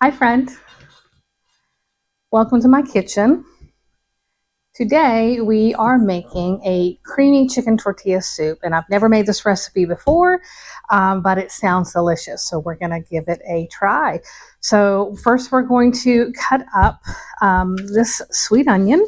Hi, friend. Welcome to my kitchen. Today we are making a creamy chicken tortilla soup, and I've never made this recipe before, but it sounds delicious, so we're going to give it a try. So first we're going to cut up this sweet onion.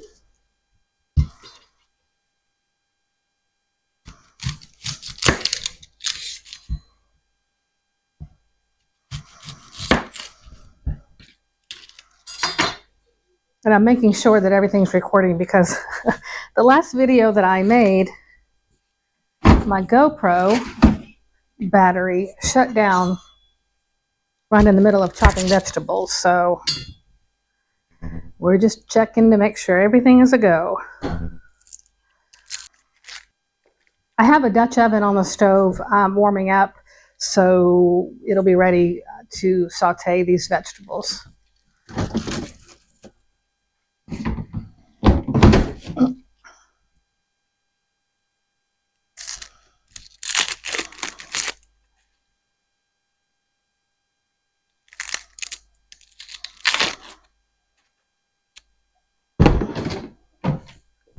And I'm making sure that everything's recording because the last video that I made, my GoPro battery shut down right in the middle of chopping vegetables. So we're just checking to make sure everything is a go. I have a Dutch oven on the stove warming up, so it'll be ready to saute these vegetables.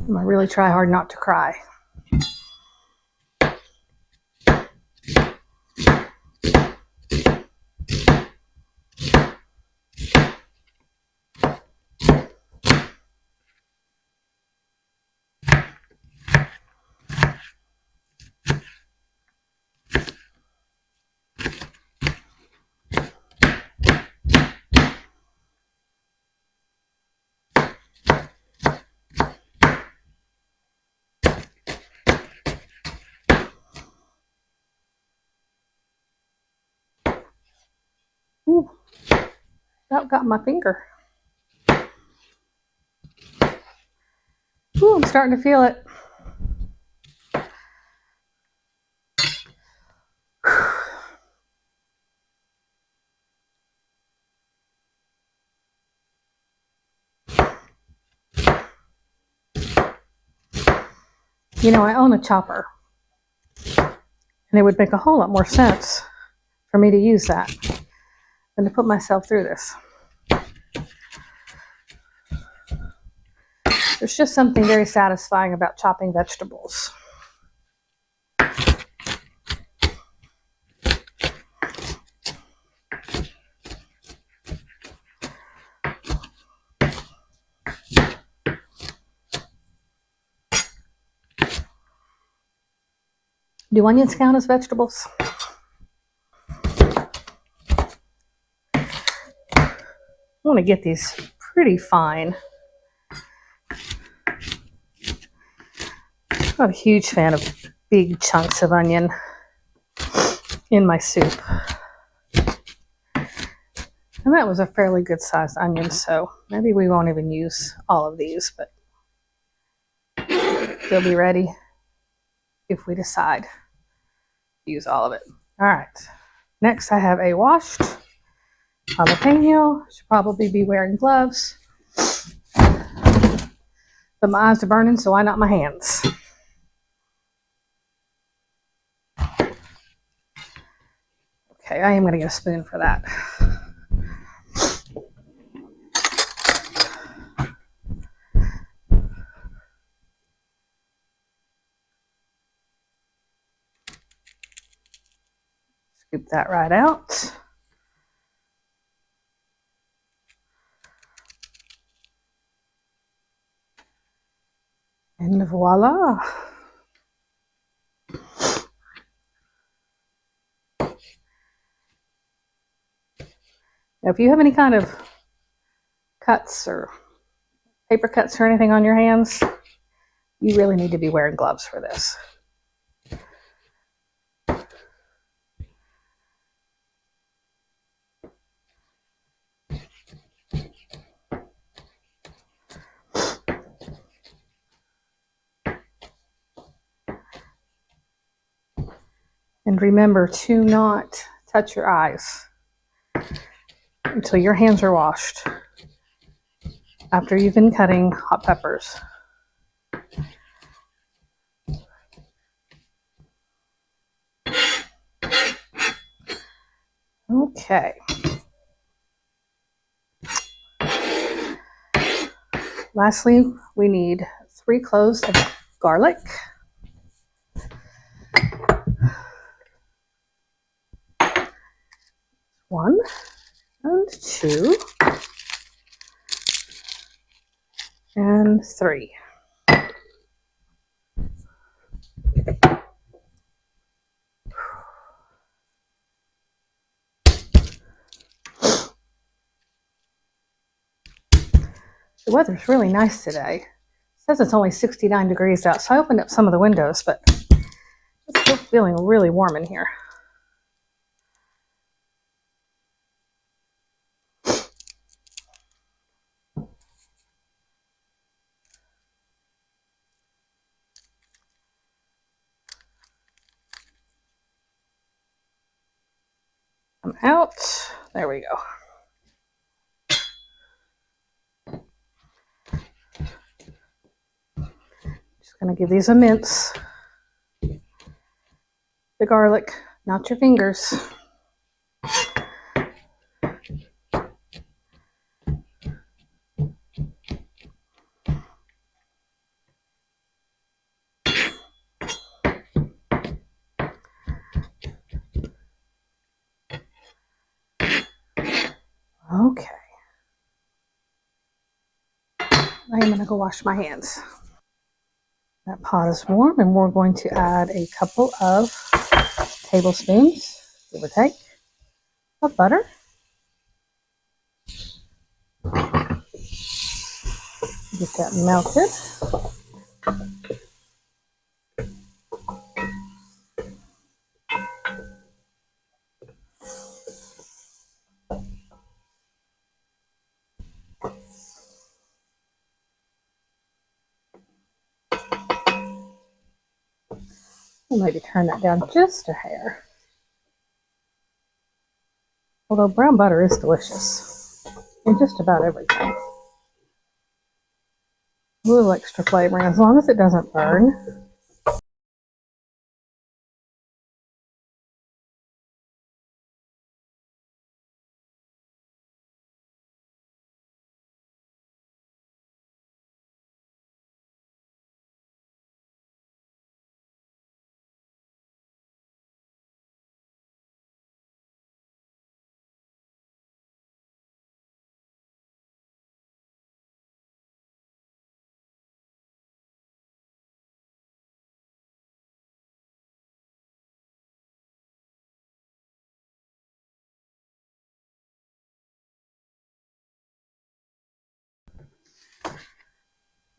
I'm gonna really try hard not to cry. Ooh, that got my finger. Ooh, I'm starting to feel it. You know, I own a chopper, and it would make a whole lot more sense for me to use that than to put myself through this. There's just something very satisfying about chopping vegetables. Do onions count as vegetables? I want to get these pretty fine. I'm not a huge fan of big chunks of onion in my soup. And that was a fairly good sized onion, so maybe we won't even use all of these, but they'll be ready if we decide to use all of it. All right, next I have a washed jalapeno. Should probably be wearing gloves, but my eyes are burning, so why not my hands? Okay, I am going to get a spoon for that. Scoop that right out. And voila. Now, if you have any kind of cuts or paper cuts or anything on your hands, you really need to be wearing gloves for this. And remember to not touch your eyes until your hands are washed after you've been cutting hot peppers. Okay. Lastly, we need 3 cloves of garlic. One and 2 and 3. The weather's really nice today. It says it's only 69 degrees out, so I opened up some of the windows, but it's still feeling really warm in here. I'm out. There we go. Just going to give these a mince. The garlic, not your fingers. Okay. I'm going to go wash my hands. That pot is warm, and we're going to add a couple of tablespoons, give or take, of butter. Get that melted. We'll maybe turn that down just a hair. Although brown butter is delicious in just about everything. A little extra flavor, and as long as it doesn't burn.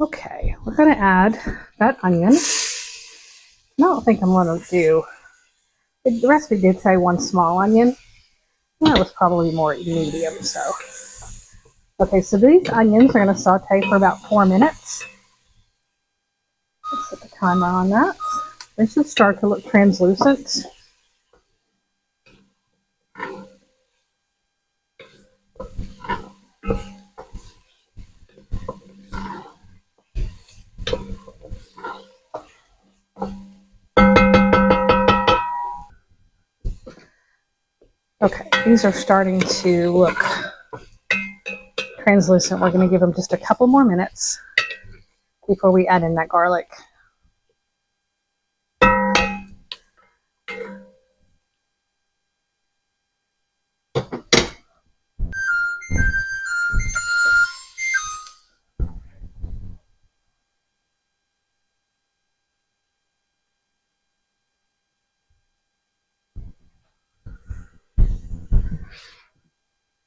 Okay, we're going to add that onion. I don't think I'm going to do, the recipe did say 1 small onion. That was probably more medium, so. Okay, so these onions are going to saute for about 4 minutes. Let's set the timer on that. They should start to look translucent. Okay, these are starting to look translucent. We're going to give them just a couple more minutes before we add in that garlic.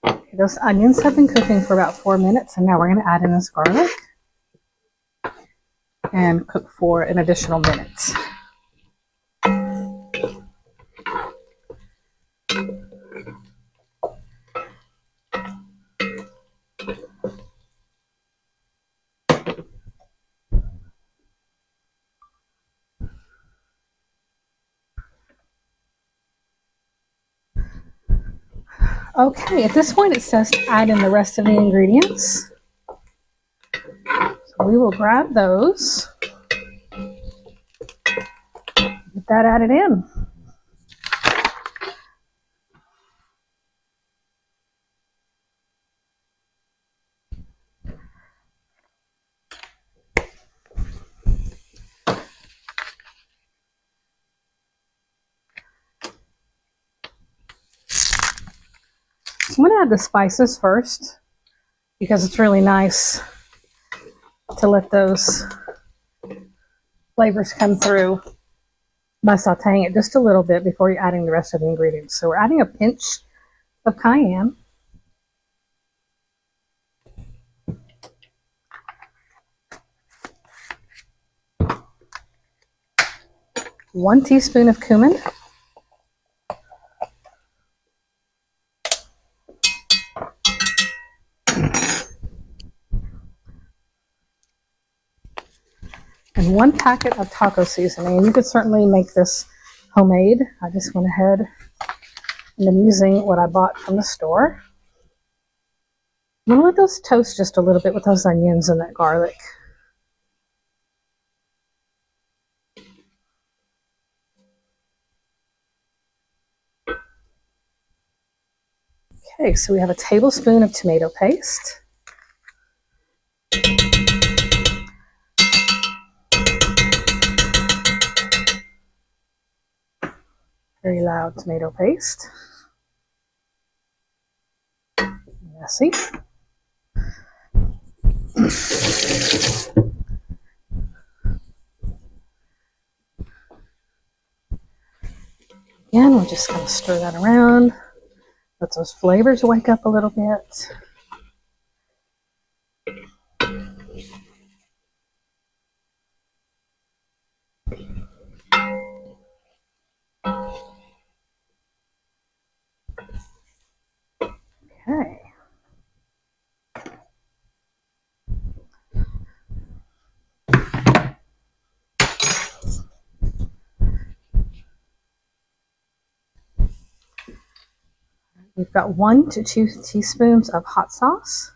Okay, those onions have been cooking for about 4 minutes, and now we're going to add in this garlic and cook for an additional minute. Okay, at this point it says to add in the rest of the ingredients. So we will grab those. Get that added in. I'm going to add the spices first because it's really nice to let those flavors come through by sauteing it just a little bit before you're adding the rest of the ingredients. So we're adding a pinch of cayenne. One teaspoon of cumin. And 1 packet of taco seasoning. And you could certainly make this homemade. I just went ahead and I'm using what I bought from the store. I'm going to let those toast just a little bit with those onions and that garlic. Okay, so we have a tablespoon of tomato paste. Very loud tomato paste. Messy. Again, we're just going to stir that around. Let those flavors wake up a little bit. Okay. We've got 1 to 2 teaspoons of hot sauce.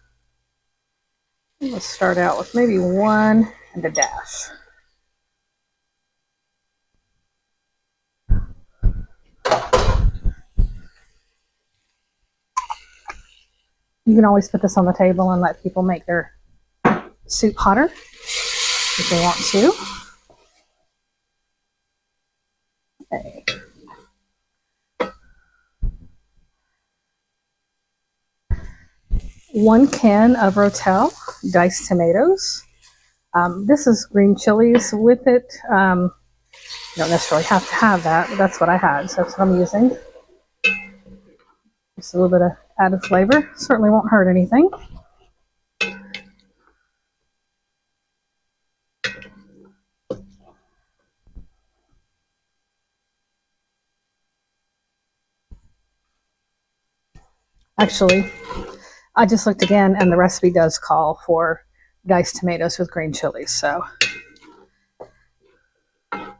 Let's start out with maybe 1 and a dash. You can always put this on the table and let people make their soup hotter if they want to. Okay. One can of Rotel diced tomatoes. This is green chilies with it. You don't necessarily have to have that, but that's what I had, so that's what I'm using. Just a little bit of added flavor. Certainly won't hurt anything. Actually, I just looked again, and the recipe does call for diced tomatoes with green chilies, so. Guess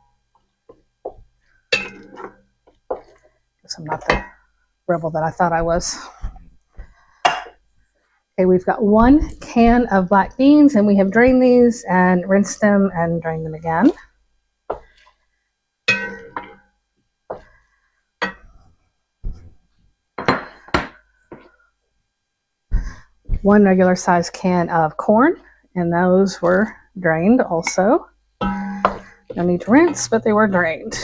I'm not the rebel that I thought I was. Okay, we've got 1 can of black beans, and we have drained these and rinsed them and drained them again. 1 regular size can of corn, and those were drained also. No need to rinse, but they were drained.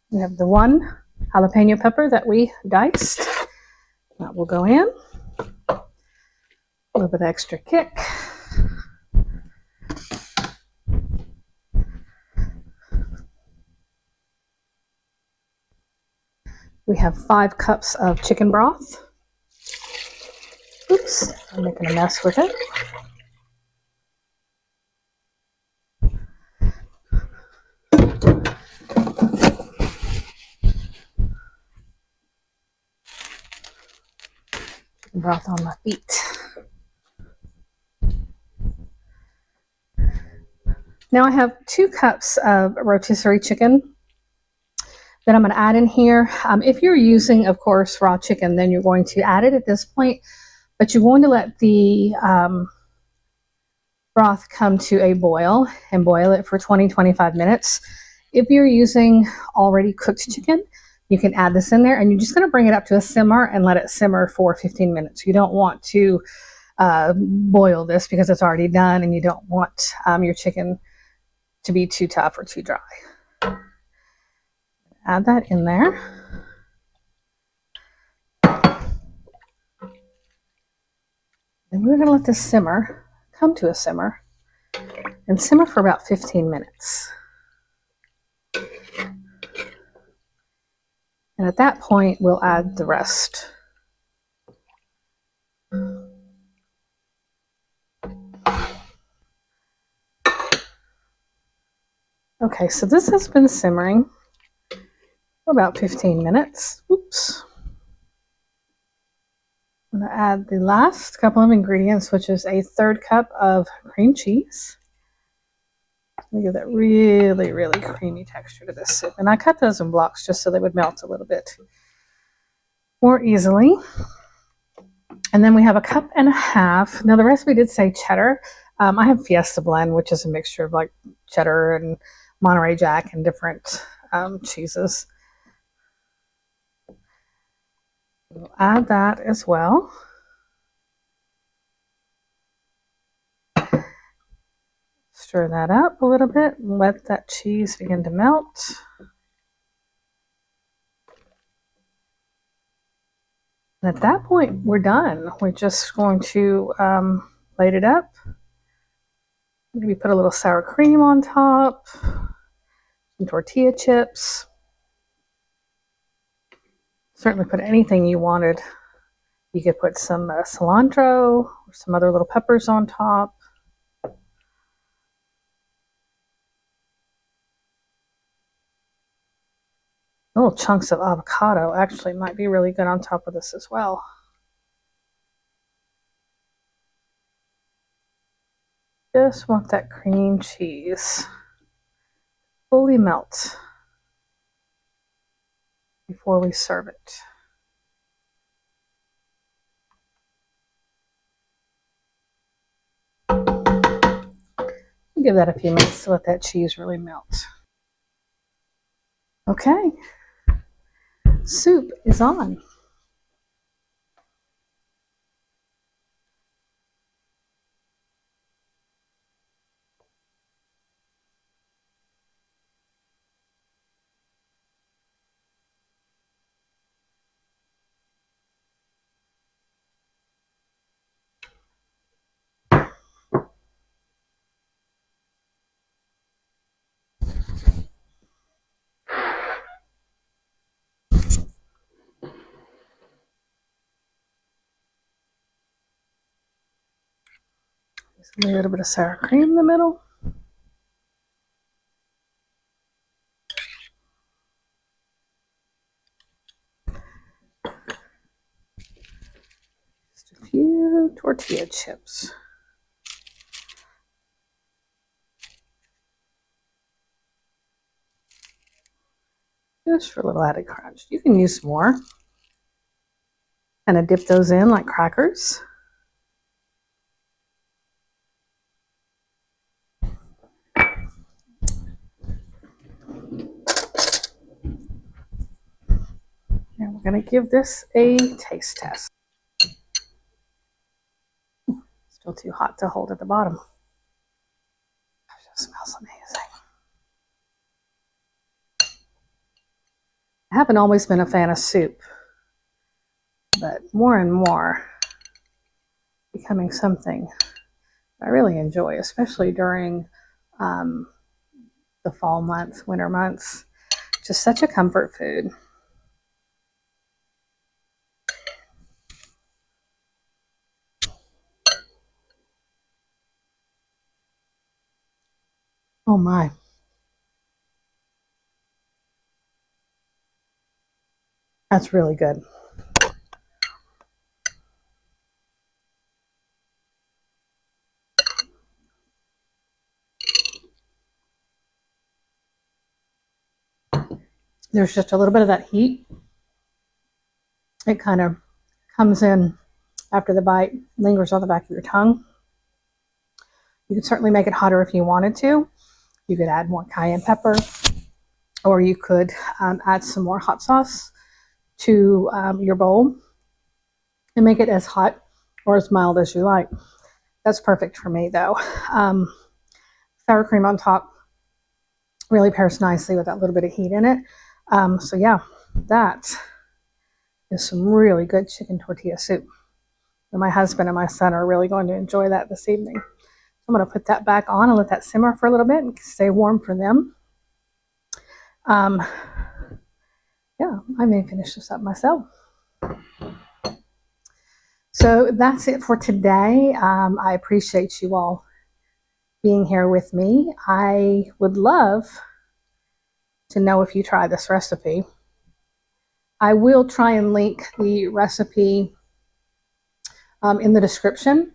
We have the 1 jalapeno pepper that we diced. That will go in. A little bit of extra kick. We have 5 cups of chicken broth. Oops, I'm making a mess with it. Chicken broth on my feet. Now I have 2 cups of rotisserie chicken that I'm going to add in here. If you're using, of course, raw chicken, then you're going to add it at this point, but you're going to let the broth come to a boil and boil it for 20-25 minutes. If you're using already cooked chicken, you can add this in there, and you're just going to bring it up to a simmer and let it simmer for 15 minutes. You don't want to boil this because it's already done, and you don't want your chicken to be too tough or too dry. Add that in there. And we're going to let this simmer, come to a simmer, and simmer for about 15 minutes. And at that point, we'll add the rest. Okay, so this has been simmering for about 15 minutes. Oops. I'm going to add the last couple of ingredients, which is a 1/3 cup of cream cheese. We give that really, really creamy texture to this soup. And I cut those in blocks just so they would melt a little bit more easily. And then we have a cup and a half. Now the recipe did say cheddar. I have Fiesta blend, which is a mixture of like cheddar and Monterey Jack and different cheeses. We'll add that as well. Stir that up a little bit and let that cheese begin to melt. And at that point, we're done. We're just going to plate it up. Maybe put a little sour cream on top, some tortilla chips. Certainly put anything you wanted. You could put some cilantro or some other little peppers on top. Little chunks of avocado actually might be really good on top of this as well. Just want that cream cheese fully melt before we serve it. Give that a few minutes to let that cheese really melt. Okay, soup is on. Just a little bit of sour cream in the middle. Just a few tortilla chips. Just for a little added crunch. You can use more. Kind of dip those in like crackers. And we're going to give this a taste test. Still too hot to hold at the bottom. Gosh, that smells amazing. I haven't always been a fan of soup, but more and more becoming something I really enjoy, especially during the fall months, winter months. Just such a comfort food. Oh my. That's really good. There's just a little bit of that heat. It kind of comes in after the bite, lingers on the back of your tongue. You could certainly make it hotter if you wanted to. You could add more cayenne pepper, or you could add some more hot sauce to your bowl and make it as hot or as mild as you like. That's perfect for me though. Sour cream on top Really pairs nicely with that little bit of heat in it. So yeah, that is some really good chicken tortilla soup. And my husband and my son are really going to enjoy that this evening. I'm going to put that back on and let that simmer for a little bit and stay warm for them. Yeah, I may finish this up myself. So that's it for today. I appreciate you all being here with me. I would love to know if you try this recipe. I will try and link the recipe in the description.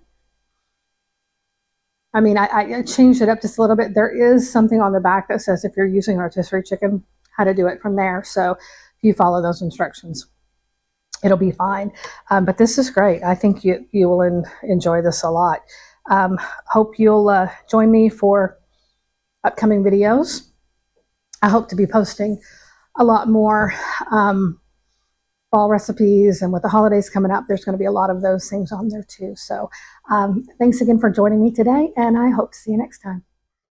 I mean, I changed it up just a little bit. There is something on the back that says if you're using rotisserie chicken, how to do it from there. So if you follow those instructions, it'll be fine. But this is great. I think you will enjoy this a lot. Hope you'll join me for upcoming videos. I hope to be posting a lot more fall recipes, and with the holidays coming up, there's going to be a lot of those things on there too. So thanks again for joining me today, and I hope to see you next time.